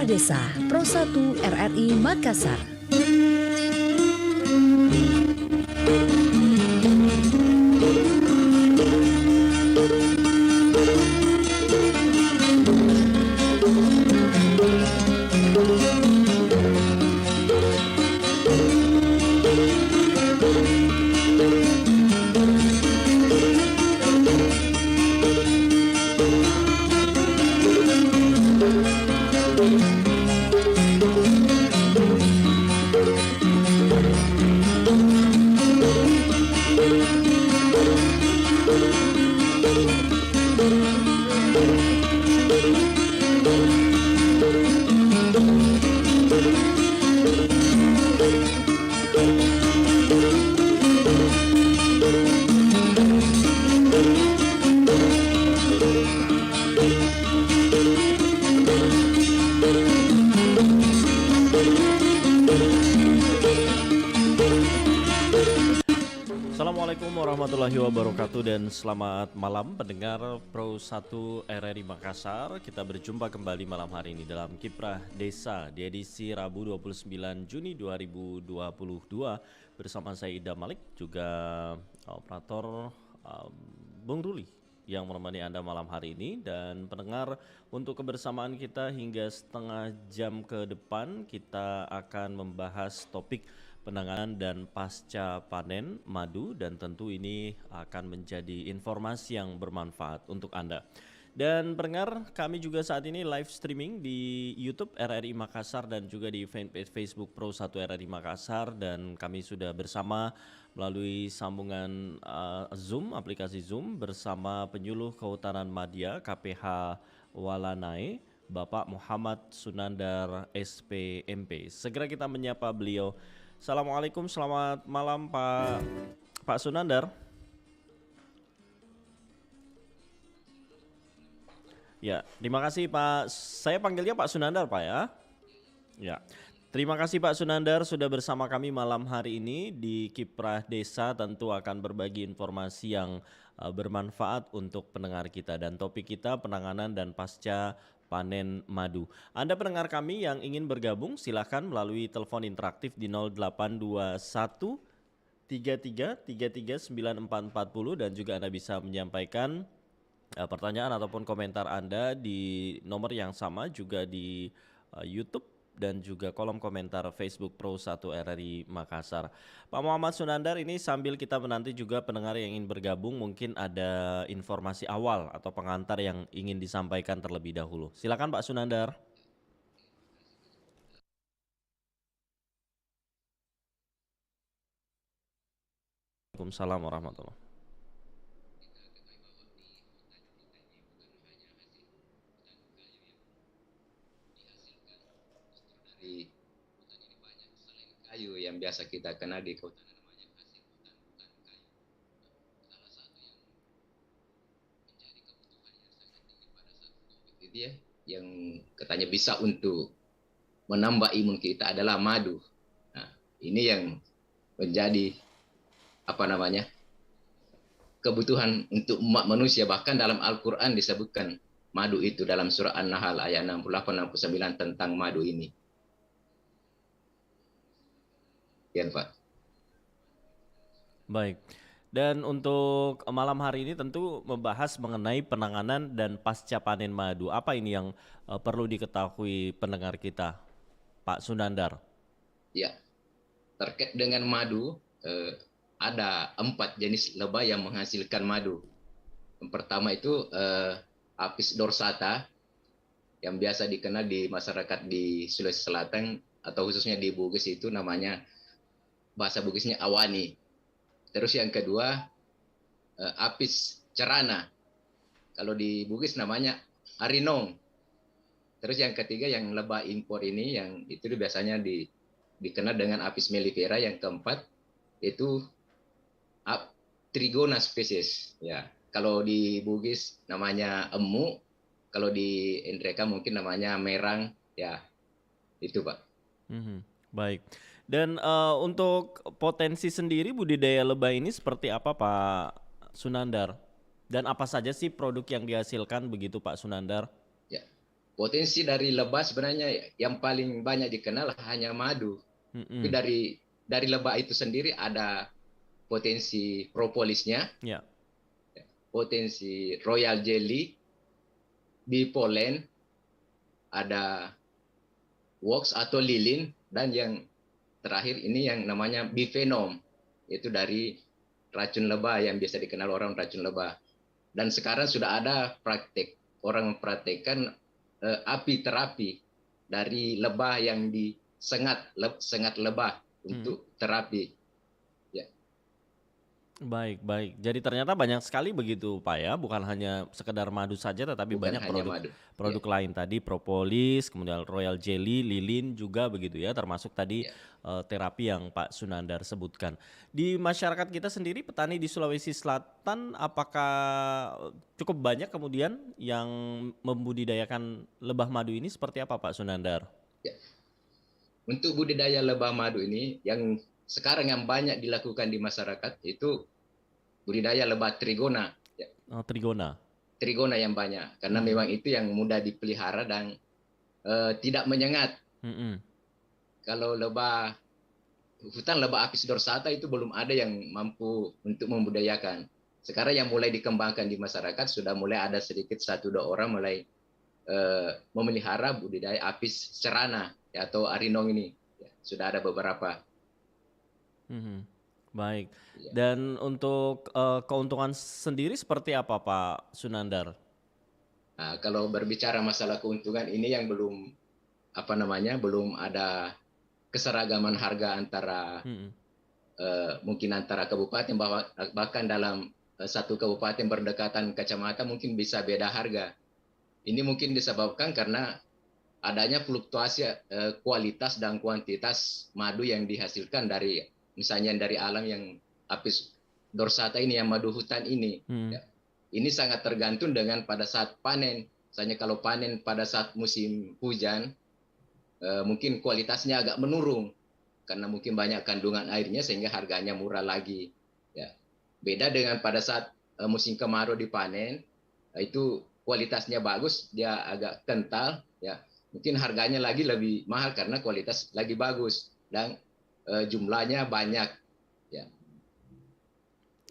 Desa Pro 1 RRI Makassar. Assalamualaikum warahmatullahi wabarakatuh dan selamat malam pendengar Pro 1 RRI Makassar. Kita berjumpa kembali malam hari ini dalam Kiprah Desa di edisi Rabu 29 Juni 2022 bersama saya Ida Malik, juga operator Bung Ruli yang menemani Anda malam hari ini. Dan pendengar, untuk kebersamaan kita hingga setengah jam ke depan kita akan membahas topik penanganan dan pasca panen madu, dan tentu ini akan menjadi informasi yang bermanfaat untuk Anda. Dan pendengar, kami juga saat ini live streaming di YouTube RRI Makassar dan juga di fanpage Facebook Pro 1 RRI Makassar, dan kami sudah bersama melalui sambungan Zoom, aplikasi Zoom, bersama penyuluh Kehutanan Madya KPH Walanai, Bapak Muhammad Sunandar SPMP. Segera kita menyapa beliau. Assalamualaikum, selamat malam Pak Sunandar. Ya, terima kasih Pak. Saya panggilnya Pak Sunandar, Pak ya. Ya, terima kasih Pak Sunandar sudah bersama kami malam hari ini di Kiprah Desa. Tentu akan berbagi informasi yang bermanfaat untuk pendengar kita, dan topik kita penanganan dan pasca panen madu. Anda pendengar kami yang ingin bergabung silahkan melalui telepon interaktif di 0821 33 33 9440, dan juga Anda bisa menyampaikan pertanyaan ataupun komentar Anda di nomor yang sama juga di YouTube dan juga kolom komentar Facebook Pro 1 RRI Makassar. Pak Muhammad Sunandar, ini sambil kita menanti juga pendengar yang ingin bergabung, mungkin ada informasi awal atau pengantar yang ingin disampaikan terlebih dahulu. Silakan Pak Sunandar. Waalaikumsalam warahmatullahi. Kayu yang biasa kita kenal di kota itu ya, yang katanya bisa untuk menambah imun kita adalah madu. Nah, ini yang menjadi kebutuhan untuk umat manusia. Bahkan dalam Al-Quran disebutkan madu itu dalam surah An-Nahl ayat 68-69 tentang madu ini. Ya, Pak. Baik. Dan untuk malam hari ini tentu membahas mengenai penanganan dan pasca panen madu. Apa ini yang perlu diketahui pendengar kita, Pak Sunandar? Ya, terkait dengan madu, ada 4 jenis lebah yang menghasilkan madu. Yang pertama itu Apis dorsata, yang biasa dikenal di masyarakat di Sulawesi Selatan atau khususnya di Bugis, itu namanya bahasa Bugisnya awani. Terus yang kedua Apis cerana, kalau di Bugis namanya arinong. Terus yang ketiga yang lebah impor ini, yang itu biasanya dikenal dengan Apis mellifera. Yang keempat itu Trigona spesies. Ya, kalau di Bugis namanya emu, kalau di Endreka mungkin namanya merang. Ya, itu Pak. Baik. Dan untuk potensi sendiri budidaya lebah ini seperti apa Pak Sunandar? Dan apa saja sih produk yang dihasilkan begitu Pak Sunandar? Ya, potensi dari lebah sebenarnya yang paling banyak dikenal hanya madu. Tapi Mm-mm. dari lebah itu sendiri ada potensi propolisnya, Ya. potensi royal jelly, bee pollen, ada wax atau lilin, dan yang terakhir ini yang namanya bifenom, itu dari racun lebah yang biasa dikenal orang racun lebah. Dan sekarang sudah ada praktek, orang mempraktekkan api terapi dari lebah yang sengat lebah untuk terapi. Ya, Baik, baik. Jadi ternyata banyak sekali begitu Pak ya, bukan hanya sekedar madu saja tetapi bukan banyak hanya madu. Ya, produk lain tadi propolis, kemudian royal jelly, lilin juga begitu ya, termasuk tadi ya. terapi yang Pak Sunandar sebutkan. Di masyarakat kita sendiri petani di Sulawesi Selatan apakah cukup banyak kemudian yang membudidayakan lebah madu ini seperti apa Pak Sunandar? Ya. Untuk budidaya lebah madu ini yang sekarang yang banyak dilakukan di masyarakat itu budidaya lebah trigona. Ya, Trigona. trigona yang banyak karena memang itu yang mudah dipelihara dan tidak menyengat. Mm-mm. Kalau lebah hutan lebah apis dorsata itu belum ada yang mampu untuk membudayakan. Sekarang yang mulai dikembangkan di masyarakat sudah mulai ada sedikit 1-2 orang mulai memelihara budidaya apis cerana ya, atau arinong ini. Ya, sudah ada beberapa. Mhm. Baik. Ya. Dan untuk keuntungan sendiri seperti apa Pak Sunandar? Nah, kalau berbicara masalah keuntungan ini yang belum belum ada keseragaman harga antara Mhm. mungkin antara kabupaten, bahkan dalam satu kabupaten berdekatan kecamatan mungkin bisa beda harga. Ini mungkin disebabkan karena adanya fluktuasi kualitas dan kuantitas madu yang dihasilkan dari misalnya dari alam yang apis dorsata ini, yang madu hutan ini. Ya. Ini sangat tergantung dengan pada saat panen. Misalnya kalau panen pada saat musim hujan, mungkin kualitasnya agak menurun karena mungkin banyak kandungan airnya sehingga harganya murah lagi. Ya. Beda dengan pada saat musim kemarau dipanen, itu kualitasnya bagus, dia agak kental, ya mungkin harganya lagi lebih mahal karena kualitas lagi bagus dan jumlahnya banyak. Ya.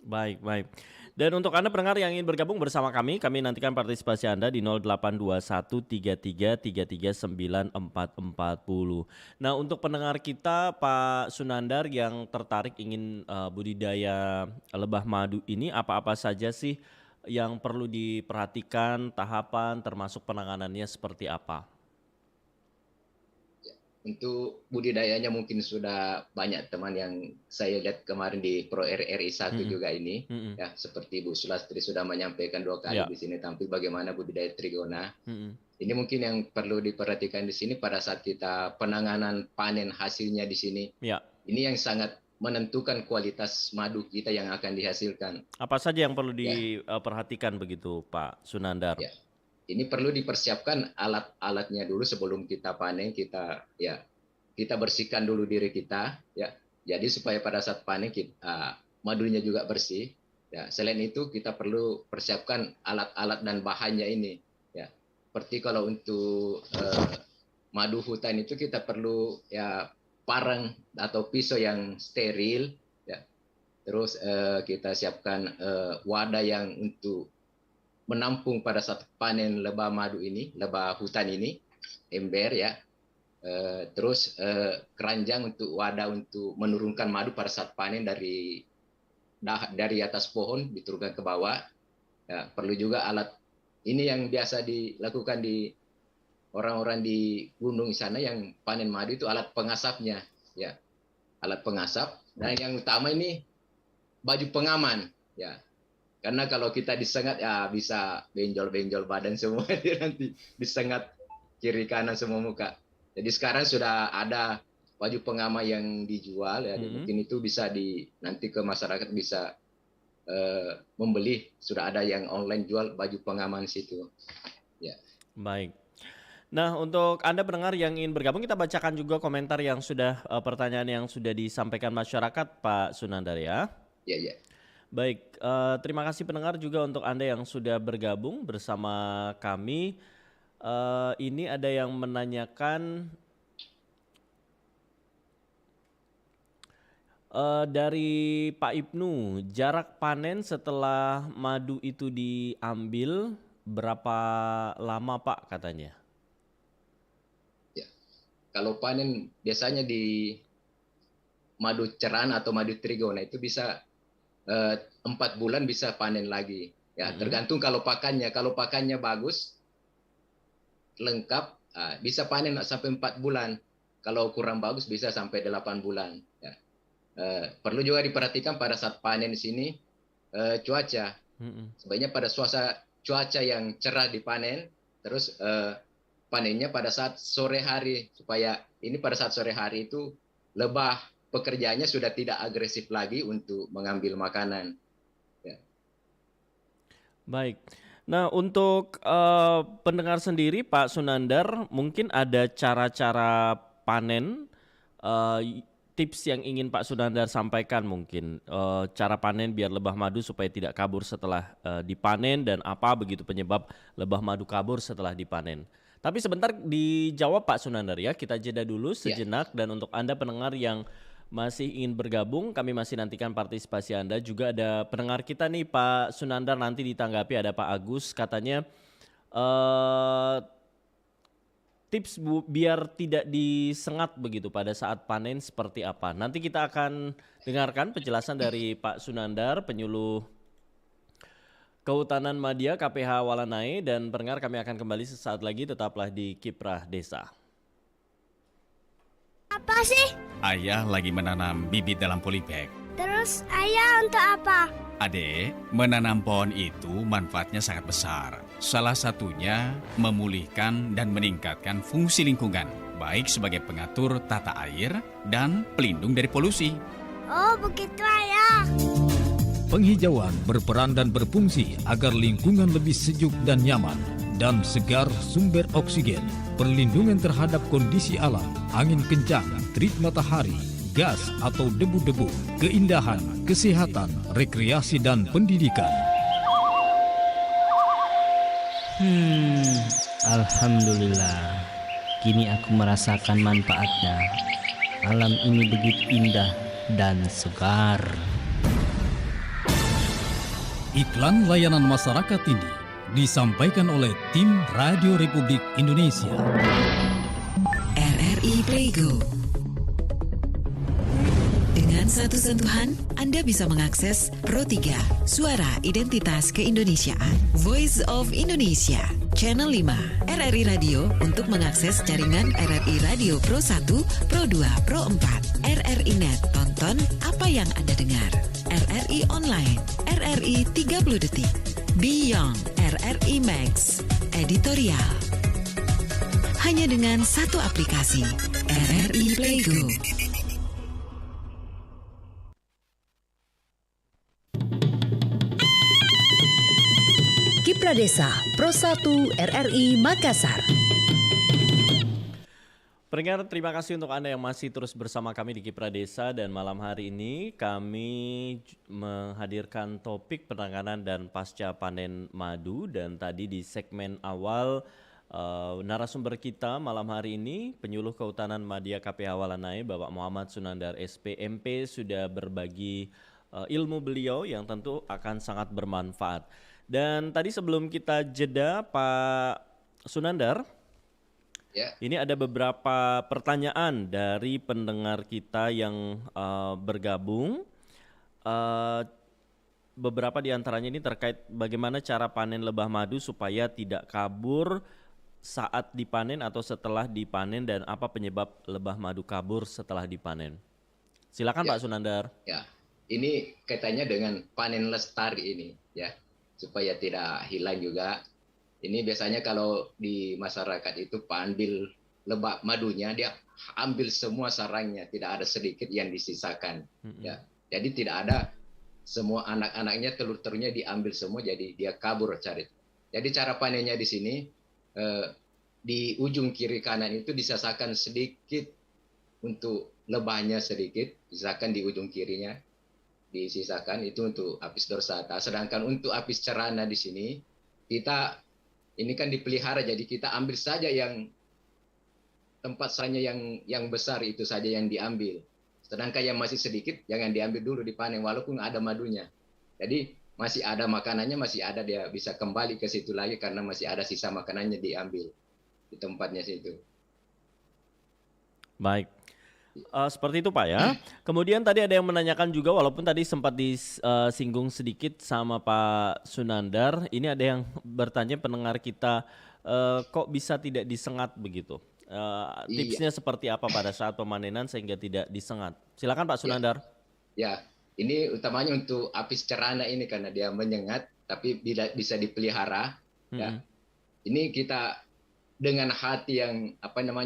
Baik, baik. Dan untuk Anda pendengar yang ingin bergabung bersama kami nantikan partisipasi Anda di 082133339440. Nah, untuk pendengar kita Pak Sunandar yang tertarik ingin budidaya lebah madu ini, apa-apa saja sih yang perlu diperhatikan, tahapan termasuk penanganannya seperti apa? Untuk budidayanya mungkin sudah banyak teman yang saya lihat kemarin di Pro RRI 1 juga ini. Ya, seperti Bu Sulastri sudah menyampaikan 2 kali Ya. di sini tampil bagaimana budidaya trigona. Mm-mm. Ini mungkin yang perlu diperhatikan di sini pada saat kita penanganan panen hasilnya di sini. Ya. Ini yang sangat menentukan kualitas madu kita yang akan dihasilkan. Apa saja yang perlu diperhatikan begitu Pak Sunandar? Ya. Ini perlu dipersiapkan alat-alatnya dulu sebelum kita panen, kita bersihkan dulu diri kita, ya. Jadi supaya pada saat panen madunya juga bersih. Ya. Selain itu kita perlu persiapkan alat-alat dan bahannya ini. Ya. Seperti kalau untuk madu hutan itu kita perlu ya parang atau pisau yang steril. Ya. Terus kita siapkan wadah yang untuk menampung pada saat panen lebah madu ini, lebah hutan ini, ember ya. Terus keranjang untuk wadah untuk menurunkan madu pada saat panen dari atas pohon diturunkan ke bawah. Ya, perlu juga alat ini yang biasa dilakukan di orang-orang di gunung sana yang panen madu itu alat pengasapnya, ya. Alat pengasap, dan yang utama ini baju pengaman, ya. Karena kalau kita disengat ya bisa benjol-benjol badan semua nanti disengat kiri kanan semua muka. Jadi sekarang sudah ada baju pengaman yang dijual ya, mungkin itu bisa nanti ke masyarakat bisa membeli, sudah ada yang online jual baju pengaman situ. Ya. Baik. Nah, untuk Anda pendengar yang ingin bergabung, kita bacakan juga komentar yang sudah pertanyaan yang sudah disampaikan masyarakat Pak Sunandar ya. Ya, ya. Baik, terima kasih pendengar juga untuk Anda yang sudah bergabung bersama kami. Ini ada yang menanyakan dari Pak Ibnu, jarak panen setelah madu itu diambil berapa lama Pak katanya? Ya. Kalau panen biasanya di madu cerana atau madu trigona itu bisa 4 bulan bisa panen lagi. Ya, tergantung kalau pakannya. Kalau pakannya bagus, lengkap, bisa panen sampai 4 bulan. Kalau kurang bagus bisa sampai 8 bulan. Ya. Perlu juga diperhatikan pada saat panen di sini cuaca. Sebaiknya pada cuaca yang cerah dipanen, terus panennya pada saat sore hari, supaya ini pada saat sore hari itu lebah pekerjaannya sudah tidak agresif lagi untuk mengambil makanan. Ya. Baik. Nah, untuk pendengar sendiri Pak Sunandar, mungkin ada cara-cara panen, tips yang ingin Pak Sunandar sampaikan mungkin, cara panen biar lebah madu supaya tidak kabur setelah dipanen dan apa begitu penyebab lebah madu kabur setelah dipanen. Tapi sebentar dijawab Pak Sunandar ya, kita jeda dulu sejenak dan untuk Anda pendengar yang masih ingin bergabung, kami masih nantikan partisipasi Anda. Juga ada pendengar kita nih Pak Sunandar, nanti ditanggapi ada Pak Agus, katanya tips biar tidak disengat begitu pada saat panen seperti apa. Nanti kita akan dengarkan penjelasan dari Pak Sunandar, penyuluh Kehutanan Madya KPH Walanai, dan pendengar kami akan kembali sesaat lagi, tetaplah di Kiprah Desa. Apa sih? Ayah lagi menanam bibit dalam polybag. Terus ayah untuk apa? Adek, menanam pohon itu manfaatnya sangat besar. Salah satunya memulihkan dan meningkatkan fungsi lingkungan, baik sebagai pengatur tata air dan pelindung dari polusi. Oh, begitu ayah. Penghijauan berperan dan berfungsi agar lingkungan lebih sejuk dan nyaman, dan segar sumber oksigen, perlindungan terhadap kondisi alam, angin kencang, terik matahari, gas atau debu-debu, keindahan, kesehatan, rekreasi dan pendidikan. Alhamdulillah, kini aku merasakan manfaatnya. Alam ini begitu indah dan segar. Iklan layanan masyarakat ini disampaikan oleh tim Radio Republik Indonesia. RRI Playgo. Dengan satu sentuhan, Anda bisa mengakses Pro 3, Suara Identitas Keindonesiaan, Voice of Indonesia, Channel 5, RRI Radio untuk mengakses jaringan RRI Radio Pro 1, Pro 2, Pro 4, RRI Net, tonton apa yang Anda dengar, RRI Online, RRI 30 Detik, Beyond, RRI Max, Editorial. Hanya dengan satu aplikasi, RRI Playgo. Kiprah Desa, Pro 1 RRI Makassar. Pendengar, terima kasih untuk Anda yang masih terus bersama kami di Kiprah Desa, dan malam hari ini kami menghadirkan topik penanganan dan pasca panen madu. Dan tadi di segmen awal narasumber kita malam hari ini penyuluh Kehutanan Madya KPH Walanai Bapak Muhammad Sunandar SPMP sudah berbagi ilmu beliau yang tentu akan sangat bermanfaat. Dan tadi sebelum kita jeda Pak Sunandar, ini ada beberapa pertanyaan dari pendengar kita yang bergabung. Beberapa di antaranya ini terkait bagaimana cara panen lebah madu supaya tidak kabur saat dipanen atau setelah dipanen, dan apa penyebab lebah madu kabur setelah dipanen. Silakan Pak Sunandar. Ya, ini kaitannya dengan panen lestari ini, ya, supaya tidak hilang juga. Ini biasanya kalau di masyarakat itu ambil lebah madunya, dia ambil semua sarangnya, tidak ada sedikit yang disisakan. Ya, jadi tidak ada semua anak-anaknya, telur-telurnya diambil semua, jadi dia kabur cari. Jadi cara panennya di sini di ujung kiri kanan itu disisakan sedikit untuk lebahnya, sedikit disisakan di ujung kirinya, disisakan itu untuk apis dorsata. Sedangkan untuk apis cerana di sini kita ini kan dipelihara, jadi kita ambil saja yang tempat sarangnya yang besar itu saja yang diambil. Sedangkan yang masih sedikit jangan diambil dulu dipanen walaupun ada madunya. Jadi masih ada makanannya, masih ada, dia bisa kembali ke situ lagi karena masih ada sisa makanannya diambil di tempatnya situ. Baik. Seperti itu Pak ya. Kemudian tadi ada yang menanyakan juga, walaupun tadi sempat disinggung sedikit sama Pak Sunandar, ini ada yang bertanya pendengar kita, kok bisa tidak disengat begitu? Tipsnya seperti apa pada saat pemanenan sehingga tidak disengat? Silakan Pak Sunandar. Ya, ini utamanya untuk apis cerana ini karena dia menyengat tapi bisa dipelihara. Ya, ini kita dengan hati yang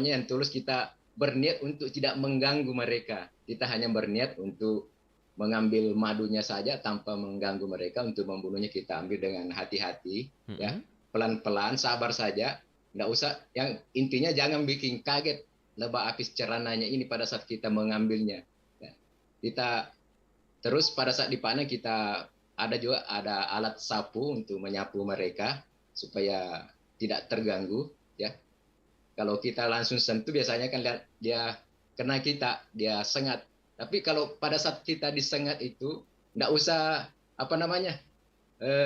yang tulus, kita berniat untuk tidak mengganggu mereka. Kita hanya berniat untuk mengambil madunya saja tanpa mengganggu mereka. Untuk membunuhnya kita ambil dengan hati-hati, ya, pelan-pelan, sabar saja. Nggak usah, yang intinya jangan bikin kaget lebah apis cerananya ini pada saat kita mengambilnya. Ya. Kita terus pada saat dipanen kita ada alat sapu untuk menyapu mereka supaya tidak terganggu, ya. Kalau kita langsung sentuh biasanya kan dia kena kita, dia sengat. Tapi kalau pada saat kita disengat itu nggak usah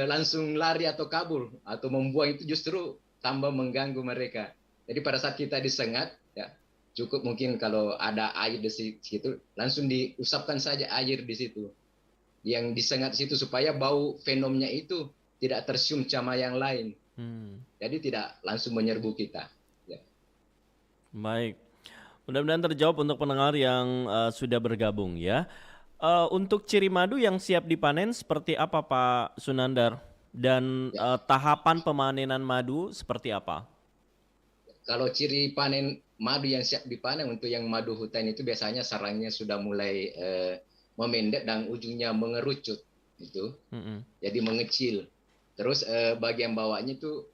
langsung lari atau kabur atau membuang, itu justru tambah mengganggu mereka. Jadi pada saat kita disengat, ya cukup mungkin kalau ada air di situ langsung diusapkan saja air di situ yang disengat di situ supaya bau venomnya itu tidak tercium sama yang lain. Jadi tidak langsung menyerbu kita. Baik, mudah-mudahan terjawab untuk pendengar yang sudah bergabung ya. Untuk ciri madu yang siap dipanen seperti apa Pak Sunandar? Dan tahapan pemanenan madu seperti apa? Kalau ciri panen madu yang siap dipanen untuk yang madu hutan itu biasanya sarangnya sudah mulai memendek dan ujungnya mengerucut itu, jadi mengecil. Terus bagian bawahnya itu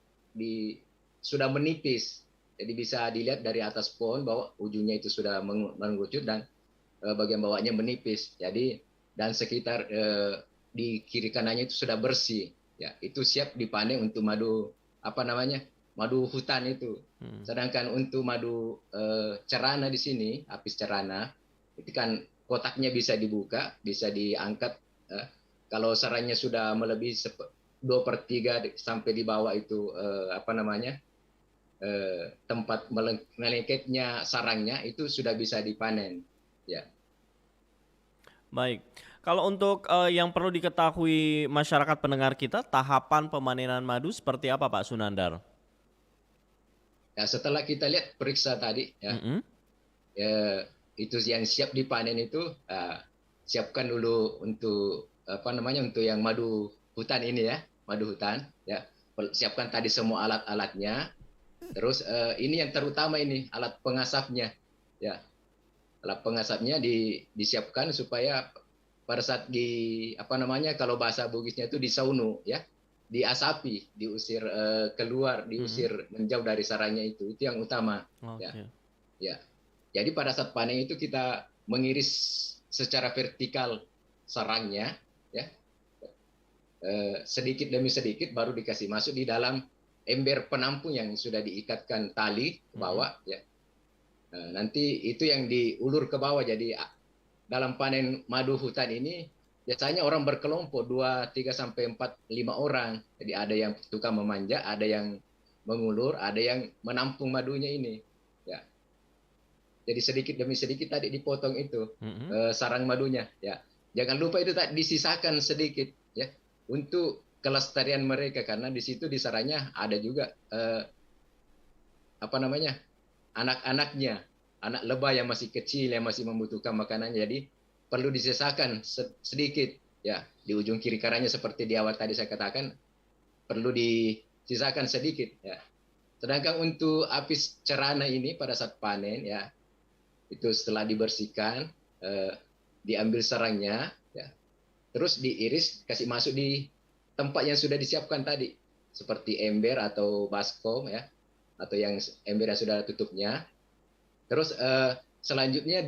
sudah menipis. Jadi bisa dilihat dari atas pohon bahwa ujungnya itu sudah mengerucut dan bagian bawahnya menipis. Jadi dan sekitar di kiri kanannya itu sudah bersih. Ya, itu siap dipanen untuk madu madu hutan itu. Sedangkan untuk madu cerana di sini, apis cerana, itu kan kotaknya bisa dibuka, bisa diangkat. Kalau sarangnya sudah melebihi 2/3 sampai di bawah itu tempat melengketnya sarangnya itu sudah bisa dipanen, ya. Baik, kalau untuk yang perlu diketahui masyarakat pendengar kita, tahapan pemanenan madu seperti apa Pak Sunandar? Ya, setelah kita lihat periksa tadi, ya, itu yang siap dipanen itu siapkan dulu untuk untuk yang madu hutan ini ya, madu hutan, ya, siapkan tadi semua alat-alatnya. Terus ini yang terutama ini alat pengasapnya, ya, alat pengasapnya disiapkan supaya pada saat kalau bahasa Bugisnya itu disaunu, ya, diasapi, diusir keluar, diusir menjauh dari sarangnya itu yang utama, ya. Jadi pada saat panen itu kita mengiris secara vertikal sarangnya, ya, sedikit demi sedikit baru dikasih masuk di dalam ember penampung yang sudah diikatkan tali ke bawah, ya. Nanti itu yang diulur ke bawah. Jadi dalam panen madu hutan ini biasanya orang berkelompok 2, 3 sampai 4, 5 orang. Jadi ada yang tukang memanja, ada yang mengulur, ada yang menampung madunya ini, ya. Jadi sedikit demi sedikit tadi dipotong itu sarang madunya, ya. Jangan lupa itu tak disisakan sedikit, ya, untuk kelestarian mereka, karena di situ di sarangnya ada juga anak-anaknya, anak lebah yang masih kecil yang masih membutuhkan makanan. Jadi perlu disisakan sedikit, ya, di ujung kiri kanannya seperti di awal tadi saya katakan, perlu disisakan sedikit, ya. Sedangkan untuk apis cerana ini pada saat panen, ya, itu setelah dibersihkan, diambil sarangnya, ya, terus diiris, kasih masuk di tempat yang sudah disiapkan tadi, seperti ember atau baskom, ya, atau yang ember yang sudah tutupnya. Terus selanjutnya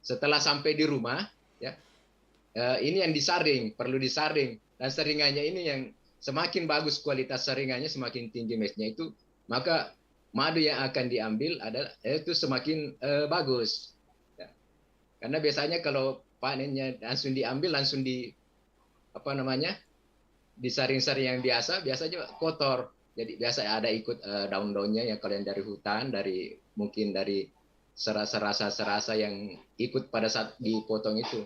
setelah sampai di rumah, ya, ini yang disaring, perlu disaring, dan saringannya ini yang semakin bagus kualitas saringannya, semakin tinggi massnya itu, maka madu yang akan diambil adalah itu semakin bagus. Ya. Karena biasanya kalau panennya langsung diambil, langsung disaring-saring yang biasanya kotor. Jadi biasa ada ikut daun-daunnya yang kalau yang dari hutan, mungkin dari serasa yang ikut pada saat dipotong itu.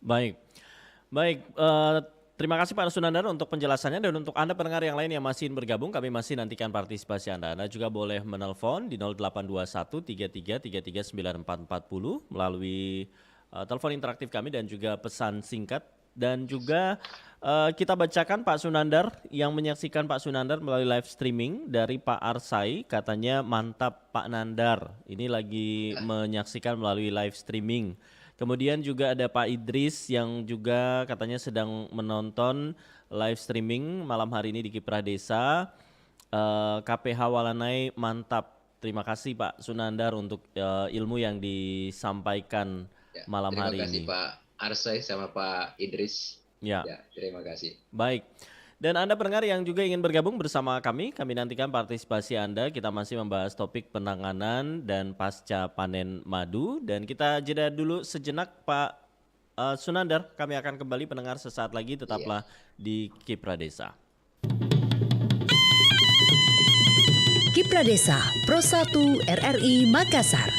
Baik. Terima kasih Pak Sunandar untuk penjelasannya, dan untuk Anda pendengar yang lain yang masih ingin bergabung, kami masih nantikan partisipasi Anda. Anda juga boleh menelpon di 0821 33 9440 melalui telepon interaktif kami dan juga pesan singkat. Dan juga kita bacakan Pak Sunandar yang menyaksikan Pak Sunandar melalui live streaming dari Pak Arsai, katanya mantap Pak Nandar. Ini lagi menyaksikan melalui live streaming. Kemudian juga ada Pak Idris yang juga katanya sedang menonton live streaming malam hari ini di Kiprah Desa. KPH Walanai mantap. Terima kasih Pak Sunandar untuk ilmu yang disampaikan malam hari ini. Terima kasih Pak Arsai sama Pak Idris. Ya, terima kasih. Baik. Dan Anda pendengar yang juga ingin bergabung bersama kami nantikan partisipasi Anda. Kita masih membahas topik penanganan dan pasca panen madu. Dan kita jeda dulu sejenak Pak Sunandar. Kami akan kembali pendengar sesaat lagi, tetaplah di Kiprah Desa. Kiprah Desa, Pro 1 RRI Makassar.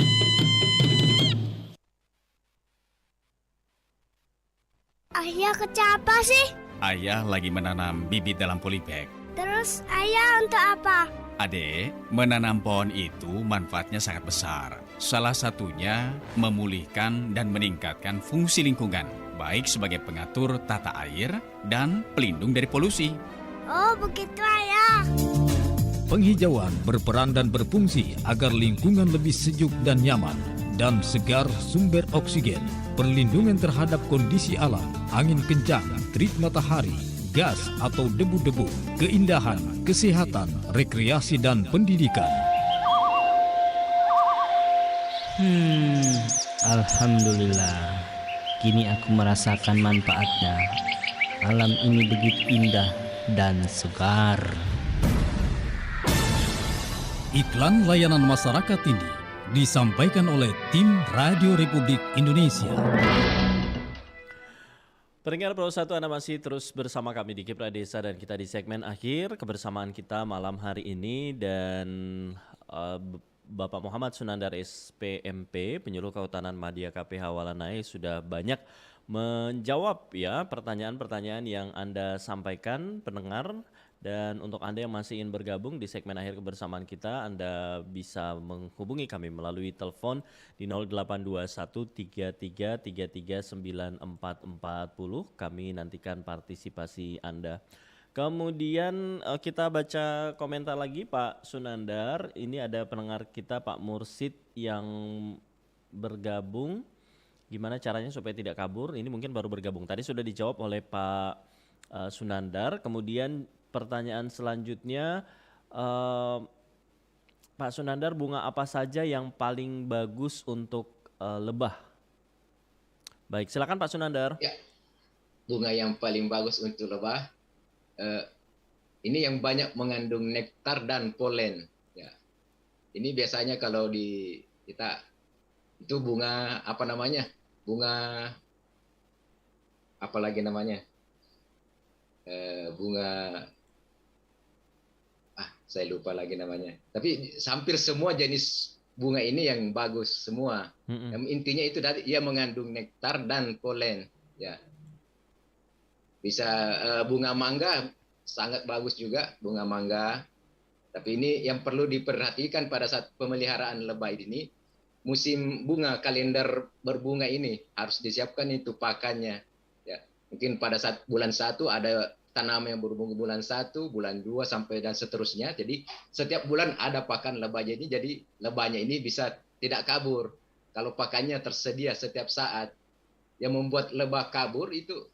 Ayah kerja apa sih? Ayah lagi menanam bibit dalam polybag. Terus ayah untuk apa? Adek, menanam pohon itu manfaatnya sangat besar. Salah satunya memulihkan dan meningkatkan fungsi lingkungan, baik sebagai pengatur tata air dan pelindung dari polusi. Oh begitu ayah. Penghijauan berperan dan berfungsi agar lingkungan lebih sejuk dan nyaman, dan segar sumber oksigen, perlindungan terhadap kondisi alam, angin kencang, terik matahari, gas atau debu-debu, keindahan, kesehatan, rekreasi dan pendidikan. Alhamdulillah, kini aku merasakan manfaatnya. Alam ini begitu indah dan segar. Iklan layanan masyarakat ini disampaikan oleh tim Radio Republik Indonesia. Pendengar Pro 1, Anda masih terus bersama kami di Kiprah Desa, dan kita di segmen akhir kebersamaan kita malam hari ini. Dan Bapak Muhammad Sunandar SPMP, Penyuluh Kehutanan Madya KPH Walanai, sudah banyak menjawab ya pertanyaan-pertanyaan yang Anda sampaikan pendengar. Dan untuk Anda yang masih ingin bergabung di segmen akhir kebersamaan kita, Anda bisa menghubungi kami melalui telepon di 0821 33 9440. Kami nantikan partisipasi Anda. Kemudian kita baca komentar lagi Pak Sunandar. Ini ada pendengar kita Pak Mursid yang bergabung. Gimana caranya supaya tidak kabur? Ini mungkin baru bergabung. Tadi sudah dijawab oleh Pak Sunandar. Kemudian pertanyaan selanjutnya, Pak Sunandar, bunga apa saja yang paling bagus untuk lebah? Baik, silakan Pak Sunandar. Ya, bunga yang paling bagus untuk lebah, ini yang banyak mengandung nektar dan polen. Ya, ini biasanya kalau di kita itu bunga apa namanya? Bunga apa lagi namanya? Bunga saya lupa lagi namanya. Tapi hampir semua jenis bunga ini yang bagus semua. Yang intinya itu ia mengandung nektar dan polen. Ya, bisa bunga mangga sangat bagus juga, bunga mangga. Tapi ini yang perlu diperhatikan pada saat pemeliharaan lebah ini, musim bunga, kalender berbunga ini harus disiapkan itu pakannya. Ya, mungkin pada saat bulan 1 ada tanaman yang berbunga bulan 1, bulan 2 sampai dan seterusnya. Jadi setiap bulan ada pakan lebahnya ini, jadi lebahnya ini bisa tidak kabur. Kalau pakannya tersedia setiap saat. Yang membuat lebah kabur itu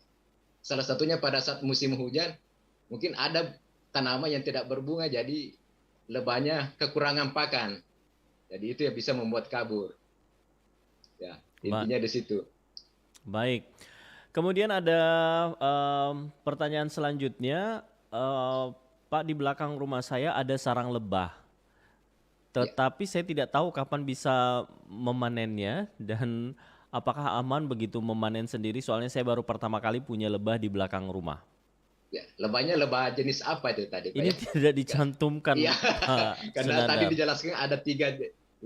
salah satunya pada saat musim hujan, mungkin ada tanaman yang tidak berbunga, jadi lebahnya kekurangan pakan. Jadi itu yang bisa membuat kabur. Ya, intinya di situ. Baik. Kemudian ada pertanyaan selanjutnya, Pak, di belakang rumah saya ada sarang lebah, tetapi saya tidak tahu kapan bisa memanennya dan apakah aman begitu memanen sendiri, soalnya saya baru pertama kali punya lebah di belakang rumah. Ya, lebahnya lebah jenis apa itu tadi, Pak? Ini ya? tidak dicantumkan, Iya, Pak karena tadi Sunandar. dijelaskan ada 3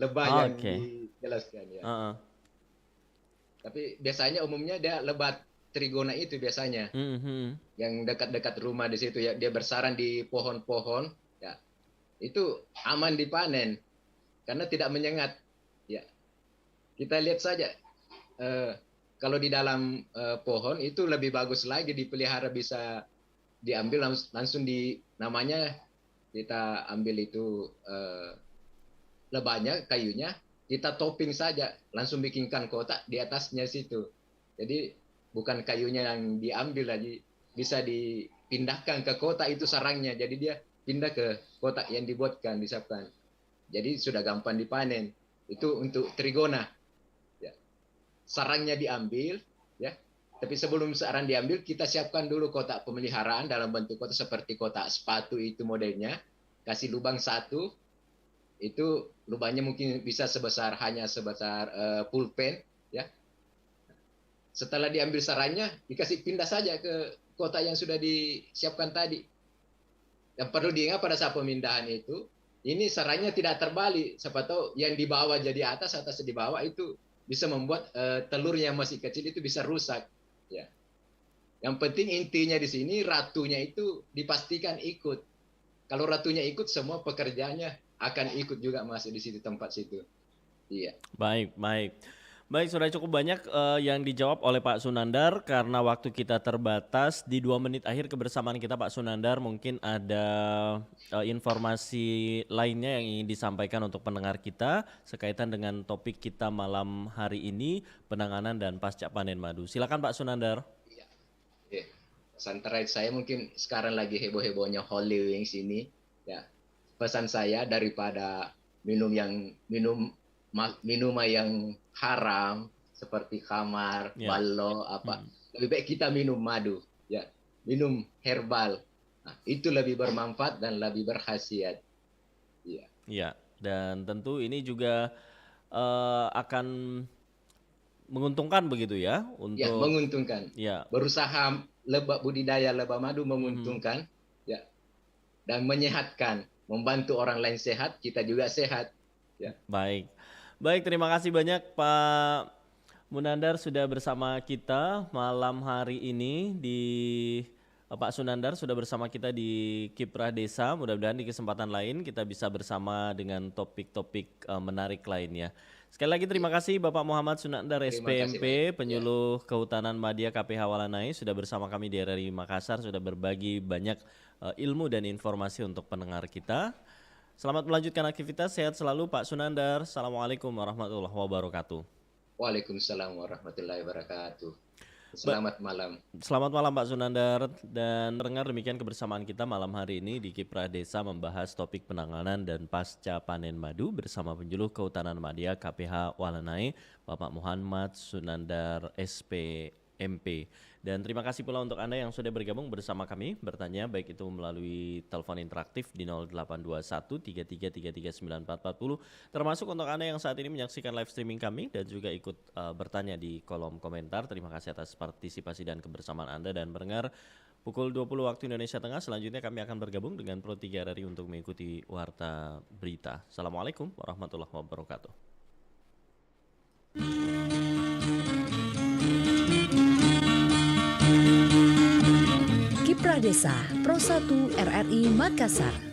lebah yang Oke. dijelaskan ya. Heeh. Tapi biasanya umumnya dia lebah trigona itu biasanya Mhm. yang dekat-dekat rumah di situ ya, dia bersarang di pohon-pohon ya. Itu aman dipanen karena tidak menyengat ya. Kita lihat saja kalau di dalam pohon itu lebih bagus lagi dipelihara, bisa diambil langsung di namanya, kita ambil itu lebahnya, kayunya, kita topping saja, langsung bikinkan kotak di atasnya situ. Jadi bukan kayunya yang diambil lagi, bisa dipindahkan ke kotak itu sarangnya. Jadi dia pindah ke kotak yang dibuatkan, disiapkan. Jadi sudah gampang dipanen. Itu untuk trigona. Ya. Sarangnya diambil, ya. Tapi sebelum sarang diambil, kita siapkan dulu kotak pemeliharaan dalam bentuk kotak seperti kotak sepatu itu modelnya. Kasih lubang 1. Itu lubangnya mungkin bisa hanya sebesar pulpen, ya. Setelah diambil sarangnya, dikasih pindah saja ke kotak yang sudah disiapkan tadi. Yang perlu diingat pada saat pemindahan itu, ini sarangnya tidak terbalik. Siapa tahu yang di bawah jadi atas, atas di bawah, itu bisa membuat telur yang masih kecil itu bisa rusak. Ya. Yang penting intinya di sini ratunya itu dipastikan ikut. Kalau ratunya ikut, semua pekerjaannya akan ikut juga masuk di situ, tempat situ. Iya. Baik, sudah cukup banyak yang dijawab oleh Pak Sunandar. Karena waktu kita terbatas, di 2 menit akhir kebersamaan kita, Pak Sunandar, mungkin ada informasi lainnya yang ingin disampaikan untuk pendengar kita sekaitan dengan topik kita malam hari ini, penanganan dan pasca panen madu. Silakan Pak Sunandar. Iya. Pesan terakhir saya, mungkin sekarang lagi heboh-hebohnya Holy Wings ini. Ya. Pesan saya, daripada minuman yang haram seperti khamar, ballo, lebih baik kita minum madu, ya, minum herbal. Nah, itu lebih bermanfaat dan lebih berkhasiat. Iya. Ya, dan tentu ini juga akan menguntungkan begitu ya untuk. Ya, menguntungkan. Ya. Berusaha budidaya lebah madu menguntungkan, ya, dan menyehatkan, membantu orang lain sehat, kita juga sehat. Ya. Baik, terima kasih banyak Pak Munandar sudah bersama kita malam hari ini Pak Sunandar sudah bersama kita di Kiprah Desa. Mudah-mudahan di kesempatan lain kita bisa bersama dengan topik-topik menarik lainnya. Sekali lagi terima kasih Bapak Muhammad Sunandar SPMP, Penyuluh Kehutanan Madya KPH Walanai, sudah bersama kami di RRI Makassar, sudah berbagi banyak ilmu dan informasi untuk pendengar kita. Selamat melanjutkan aktivitas, sehat selalu Pak Sunandar. Assalamualaikum warahmatullahi wabarakatuh. Waalaikumsalam warahmatullahi wabarakatuh. Selamat malam. Selamat malam Pak Sunandar. Dan dengar demikian kebersamaan kita malam hari ini di Kiprah Desa membahas topik penanganan dan pasca panen madu bersama Penyuluh Kehutanan Madya KPH Walanai, Bapak Muhammad Sunandar SPMP. Dan terima kasih pula untuk Anda yang sudah bergabung bersama kami, bertanya baik itu melalui telepon interaktif di 0821 3333 9440, termasuk untuk Anda yang saat ini menyaksikan live streaming kami dan juga ikut bertanya di kolom komentar. Terima kasih atas partisipasi dan kebersamaan Anda, dan pendengar, pukul 20 waktu Indonesia Tengah selanjutnya kami akan bergabung dengan Pro 3 RRI untuk mengikuti Warta Berita. Assalamualaikum warahmatullahi wabarakatuh. Kiprah Desa Pro 1 RRI Makassar.